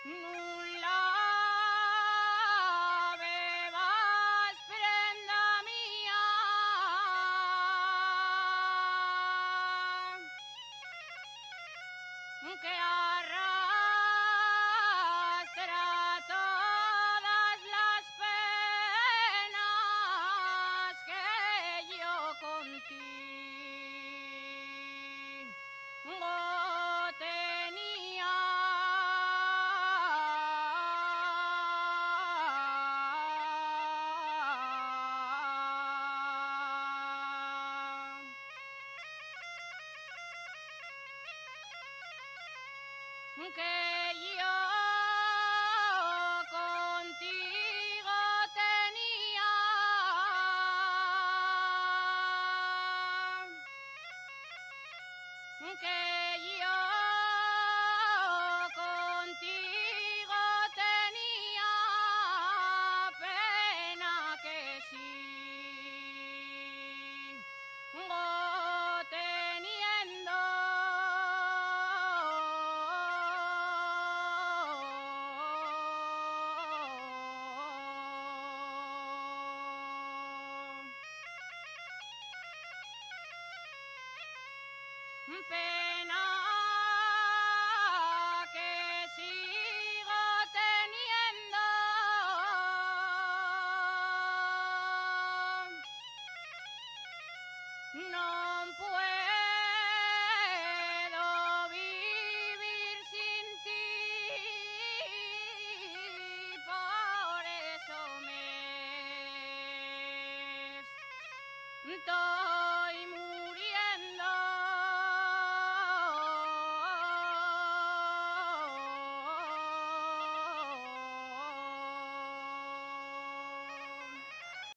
Nulla bevas, prenda mia, que arrastra todas las penas que yo contigo tenía. Que yo contigo tenía, que yo contigo tenía, pena que sigo teniendo. Pena que sigo teniendo, no puedo vivir sin ti, por eso me